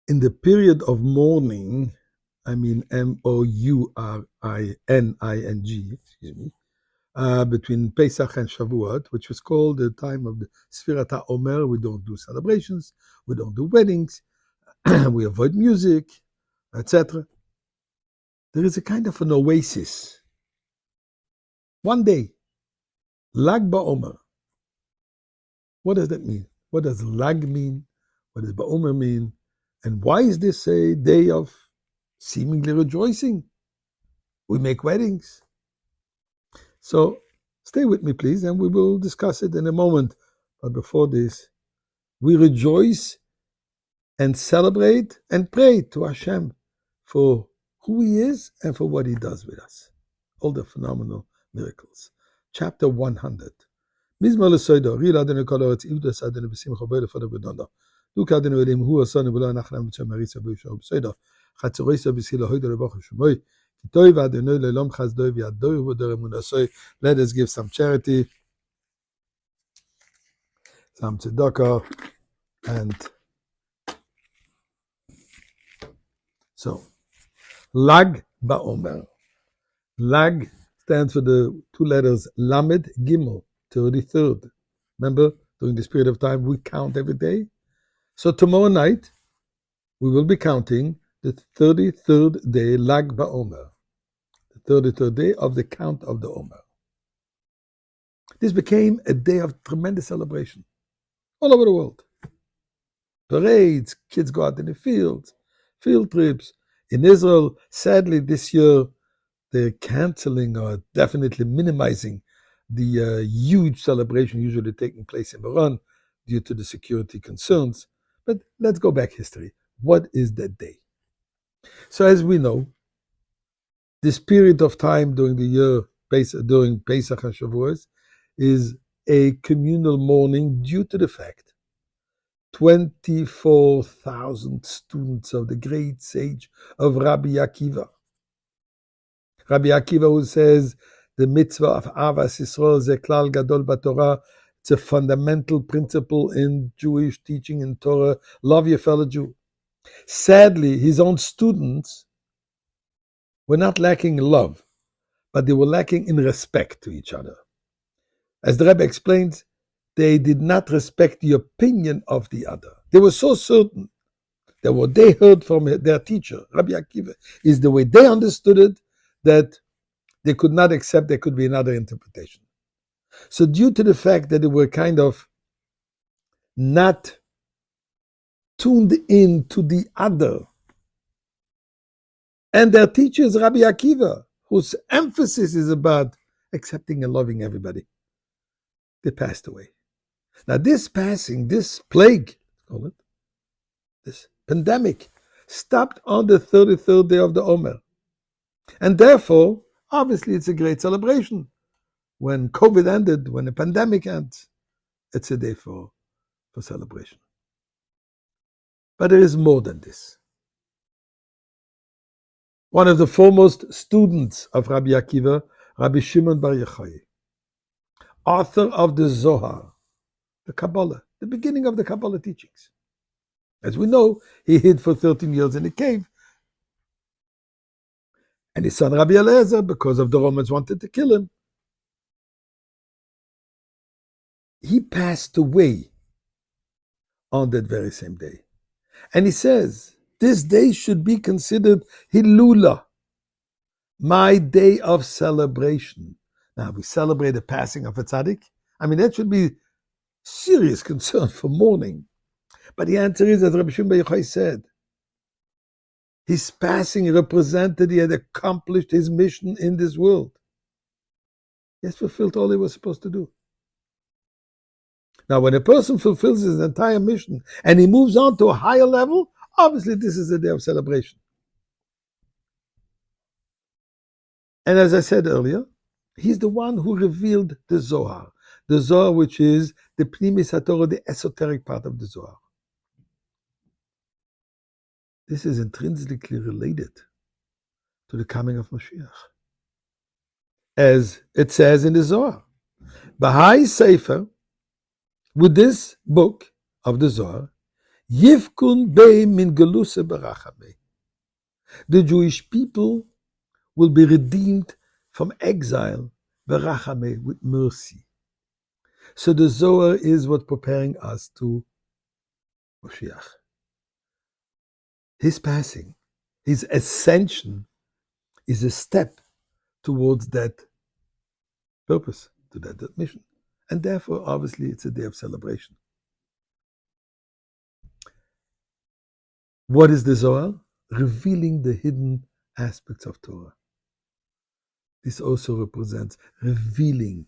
in the period of mourning, I mean Mouring, excuse me, between Pesach and Shavuot, which was called the time of the Sfirat HaOmer. We don't do celebrations, we don't do weddings, we avoid music, etc. There is a kind of an oasis. One day, Lag BaOmer. What does that mean? What does Lag mean? What does BaOmer mean? And why is this a day of seemingly rejoicing? We make weddings. So stay with me, please, and we will discuss it in a moment. But before this, we rejoice and celebrate and pray to Hashem for who He is and for what He does with us. All the phenomenal miracles. Chapter 100. Mizmor lesoido, ril Adonai kol haaretz, ivdos Adonai b'simcha bo lefanav b'nono. Duk Adonai elim hu asanu v'lo anachnu b'tzom maritza b'yishor b'soido. Chatzeroisa b'silo hoido levochu shemoy. Kitoi v'Adonai le'lom chazdoi v'yadoi v'dor emunasoi. Let us give some charity, some tzedakah, and so Lag BaOmer. Lag stands for the two letters Lamed Gimel, 33rd. Remember, during this period of time, we count every day. So tomorrow night, we will be counting the 33rd day, Lag BaOmer, the 33rd day of the count of the Omer. This became a day of tremendous celebration all over the world. Parades, kids go out in the fields, field trips. In Israel, sadly, this year, they're canceling or definitely minimizing the huge celebration usually taking place in Iran due to the security concerns. But let's go back history. What is that day? So as we know, this period of time during the year, during Pesach and Shavuot, is a communal mourning due to the fact 24,000 students of the great sage of Rabbi Akiva. Rabbi Akiva, who says the mitzvah of Avas Yisrael ze klal gadol b'Torah, it's a fundamental principle in Jewish teaching in Torah, love your fellow Jew. Sadly, his own students were not lacking in love, but they were lacking in respect to each other. As the Rabbi explains, they did not respect the opinion of the other. They were so certain that what they heard from their teacher, Rabbi Akiva, is the way they understood it, that they could not accept there could be another interpretation. So due to the fact that they were kind of not tuned in to the other, and their teacher is Rabbi Akiva, whose emphasis is about accepting and loving everybody, they passed away. Now this passing, this plague, call it, this pandemic, stopped on the 33rd day of the Omer. And therefore, obviously it's a great celebration. When COVID ended, when the pandemic ends, it's a day for celebration. But there is more than this. One of the foremost students of Rabbi Akiva, Rabbi Shimon bar Yochai, author of the Zohar, the Kabbalah, the beginning of the Kabbalah teachings. As we know, he hid for 13 years in a cave. And his son Rabbi Eliezer, because of the Romans wanted to kill him, he passed away on that very same day. And he says, this day should be considered Hilula, my day of celebration. Now, we celebrate the passing of a tzaddik. I mean, that should be serious concern for mourning. But the answer is, as Rabbi Shimon bar Yochai said, his passing represented he had accomplished his mission in this world. He has fulfilled all he was supposed to do. Now, when a person fulfills his entire mission and he moves on to a higher level, obviously this is a day of celebration. And as I said earlier, he's the one who revealed the Zohar which is the Pnimis HaTorah, the esoteric part of the Zohar. This is intrinsically related to the coming of Mashiach. As it says in the Zohar, Bahai Sefer, with this book of the Zohar, Yivkun Bey Min Geluse Berachame. The Jewish people will be redeemed from exile, Berachame, with mercy. So the Zohar is what preparing us to Moshiach. His passing, his ascension, is a step towards that purpose, to that mission. And therefore, obviously, it's a day of celebration. What is the Zohar? Revealing the hidden aspects of Torah. This also represents revealing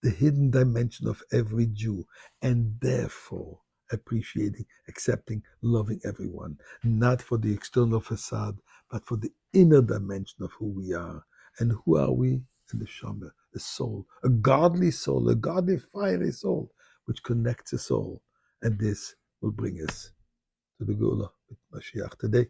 the hidden dimension of every Jew, and therefore appreciating, accepting, loving everyone, not for the external facade, but for the inner dimension of who we are. And who are we? In the Neshama, the soul, a godly soul, a godly fiery soul, which connects us all. And this will bring us to the Geulah with Mashiach today.